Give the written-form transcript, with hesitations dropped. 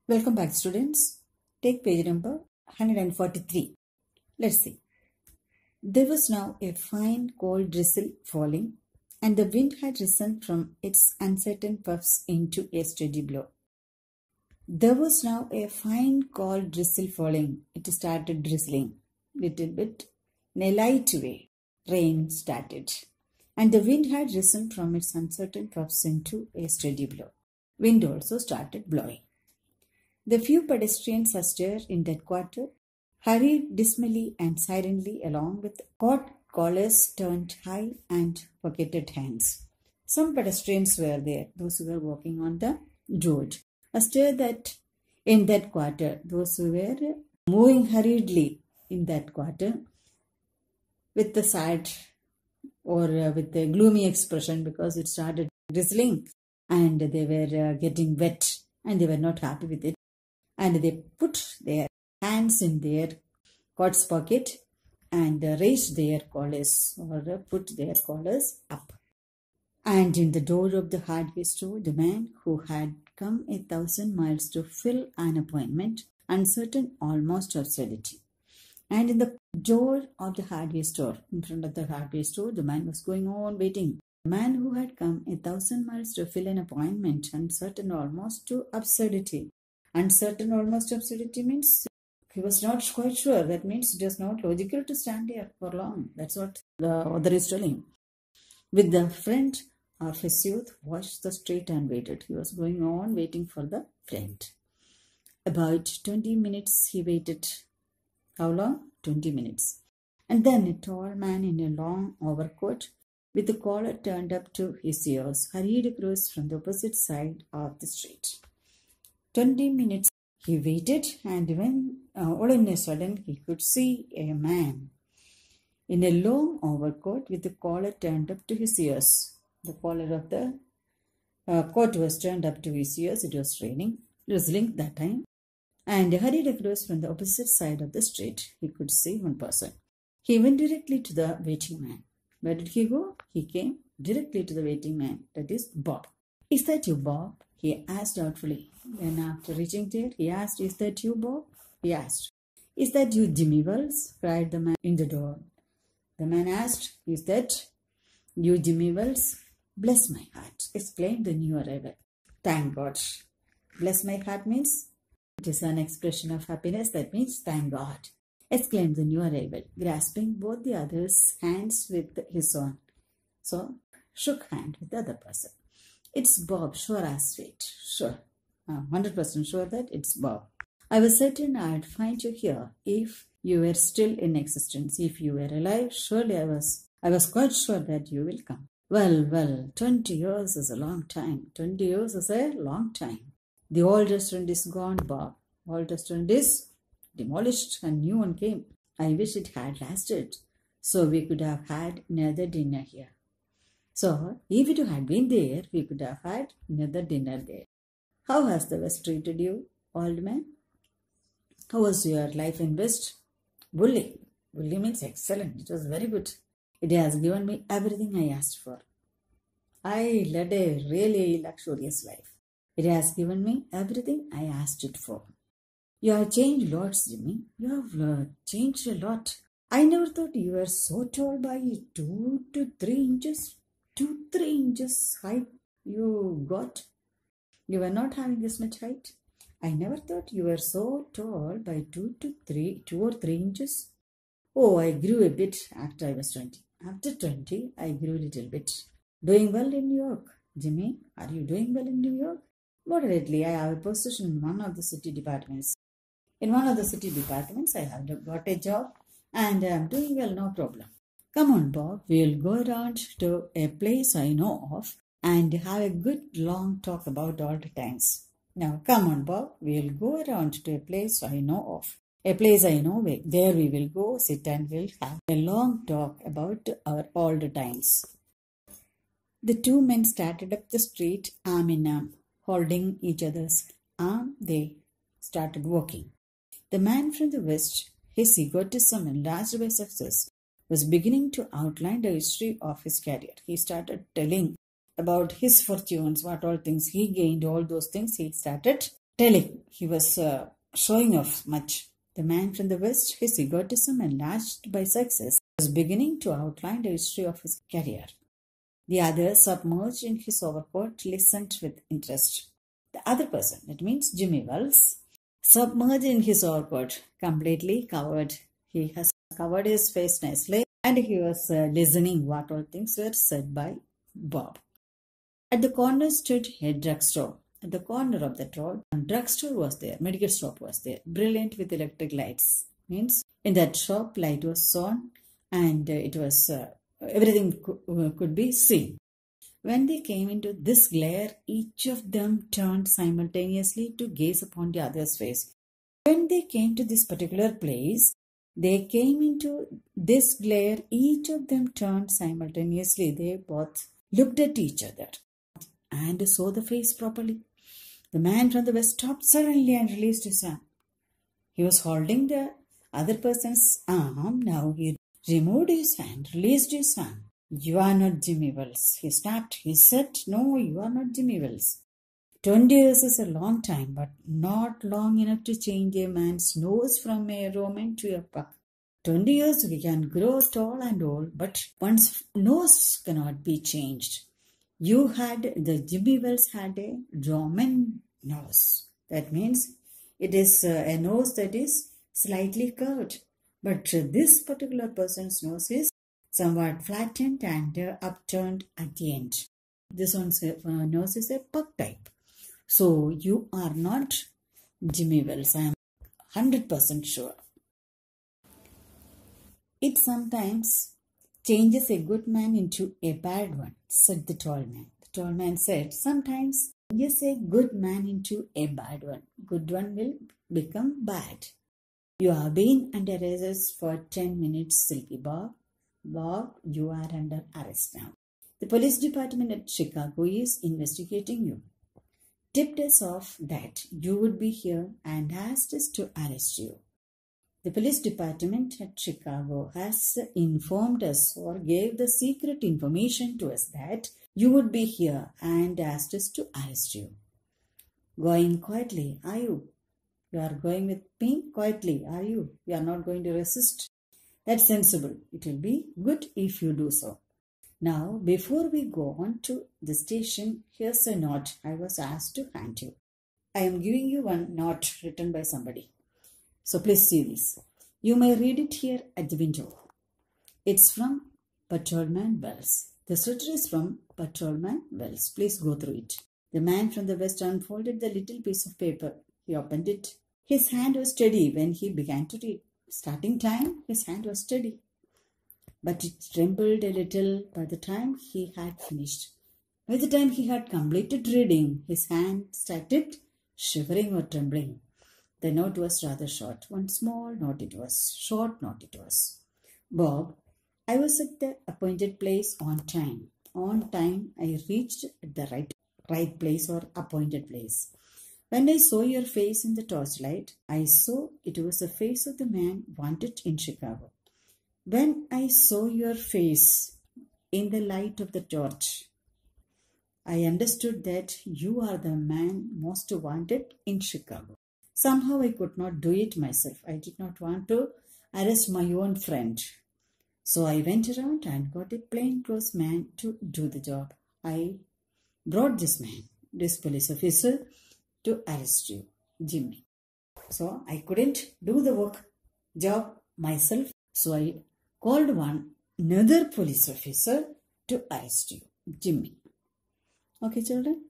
Welcome back, students. Take page number 143. Let's see. There was now a fine cold drizzle falling, and the wind had risen from its uncertain puffs into a steady blow. There was now a fine cold drizzle falling. It started drizzling little bit in a light way. Rain started, and the wind had risen from its uncertain puffs into a steady blow. Wind also started blowing. The few pedestrians astir in that quarter hurried dismally and silently along with coat collars turned high and pocketed hands. Some pedestrians were there, those who were walking on the road. Astir that in that quarter, those who were moving hurriedly in that quarter with the sad or with the gloomy expression because it started drizzling and they were getting wet and they were not happy with it. And they put their hands in their coat's pocket and raised their collars or put their collars up. And in the door of the hardware store, the man who had come 1,000 miles to fill an appointment, uncertain almost absurdity. And in the door of the hardware store, in front of the hardware store, the man was going on waiting. The man who had come 1,000 miles to fill an appointment, uncertain almost to absurdity. Uncertain almost absurdity means he was not quite sure. That means it is not logical to stand here for long. That's what the author is telling. With the friend of his youth, watched the street and waited. He was going on waiting for the friend. About 20 minutes he waited. How long? 20 minutes. And then a tall man in a long overcoat with the collar turned up to his ears hurried across from the opposite side of the street. 20 minutes he waited, and when all in a sudden he could see a man in a long overcoat with the collar turned up to his ears. The collar of the coat was turned up to his ears. It was raining, drizzling that time, and hurried across from the opposite side of the street. He could see one person. He went directly to the waiting man. Where did he go? He came directly to the waiting man, that is Bob. "Is that you, Bob?" he asked doubtfully. Then after reaching there, he asked, "Is that you, Bob?" He asked. "Is that you, Jimmy Wells?" cried the man in the door. The man asked, "Is that you, Jimmy Wells?" "Bless my heart," exclaimed the new arrival. "Thank God." Bless my heart means it is an expression of happiness. That means thank God, exclaimed the new arrival, grasping both the other's hands with his own. So, shook hand with the other person. "It's Bob, sure as fate. Sure. 100% sure that it's Bob. I was certain I'd find you here if you were still in existence. If you were alive, surely I was quite sure that you will come." Well, 20 years is a long time. 20 years is a long time. The old restaurant is gone, Bob. Old restaurant is demolished and new one came. I wish it had lasted, so we could have had another dinner here. So, if it had been there, we could have had another dinner there. How has the West treated you, old man? How was your life in West? Bully. Bully means excellent. It was very good. It has given me everything I asked for. I led a really luxurious life. It has given me everything I asked it for. You have changed lots, Jimmy. You have changed a lot. I never thought you were so tall by 2 to 3 inches. 2-3 inches height you got. You were not having this much height. I never thought you were so tall by 2 or 3 inches. Oh, I grew a bit after I was 20. After 20, I grew a little bit. Doing well in New York. Jimmy, are you doing well in New York? Moderately, I have a position in one of the city departments. In one of the city departments, I have got a job and I am doing well, no problem. Come on, Bob, we'll go around to a place I know of and have a good long talk about old times. Now, come on, Bob, we'll go around to a place I know of. A place I know, there we will go sit and we'll have a long talk about our old times. The two men started up the street arm in arm, holding each other's arm. They started walking. The man from the West, his egotism enlarged by success, was beginning to outline the history of his career. He started telling about his fortunes, what all things he gained, all those things he started telling. He was showing off much. The man from the West, his egotism enlarged by success, was beginning to outline the history of his career. The other, submerged in his overcoat, listened with interest. The other person, that means Jimmy Wells, submerged in his overcoat, completely covered. He has covered his face nicely, and he was listening what all things were said by Bob. At the corner stood a drugstore. At the corner of the road, a drugstore was there, medical shop was there, brilliant with electric lights. Means in that shop, light was on, and it was everything could be seen. When they came into this glare, each of them turned simultaneously to gaze upon the other's face. When they came to this particular place, they came into this glare, each of them turned simultaneously. They both looked at each other and saw the face properly. The man from the West stopped suddenly and released his arm. He was holding the other person's arm. Now he removed his hand, released his arm. "You are not Jimmy Wells," he snapped. He said, "No, you are not Jimmy Wells. 20 years is a long time, but not long enough to change a man's nose from a Roman to a puck. 20 years we can grow tall and old, but one's nose cannot be changed. The Jimmy Wells had a Roman nose. That means it is a nose that is slightly curved. But this particular person's nose is somewhat flattened and upturned at the end. This one's nose is a puck type. So you are not Jimmy Wells. I am 100% sure." "It sometimes changes a good man into a bad one," said the tall man. The tall man said, "Sometimes changes a good man into a bad one. Good one will become bad. You have been under arrest for 10 minutes, Silky Bob. Bob, you are under arrest now. The police department at Chicago is investigating you. Tipped us off that you would be here and asked us to arrest you. The police department at Chicago has informed us or gave the secret information to us that you would be here and asked us to arrest you. Going quietly, are you? You are going with me quietly, are you? You are not going to resist. That's sensible. It will be good if you do so. Now, before we go on to the station, here's a note I was asked to hand you. I am giving you one note written by somebody. So please see this. You may read it here at the window. It's from Patrolman Wells. The letter is from Patrolman Wells. Please go through it." The man from the West unfolded the little piece of paper. He opened it. His hand was steady when he began to read. Starting time, his hand was steady, but it trembled a little by the time he had finished. By the time he had completed reading, his hand started shivering or trembling. The note was rather short. One small note it was. Short note it was. "Bob, I was at the appointed place on time. On time, I reached at the right place or appointed place. When I saw your face in the torchlight, I saw it was the face of the man wanted in Chicago. When I saw your face in the light of the torch, I understood that you are the man most wanted in Chicago. Somehow I could not do it myself. I did not want to arrest my own friend. So I went around and got a plainclothes man to do the job. I brought this man, this police officer, to arrest you, Jimmy. So I couldn't do the job myself. So I called another police officer to arrest you, Jimmy." Okay, children?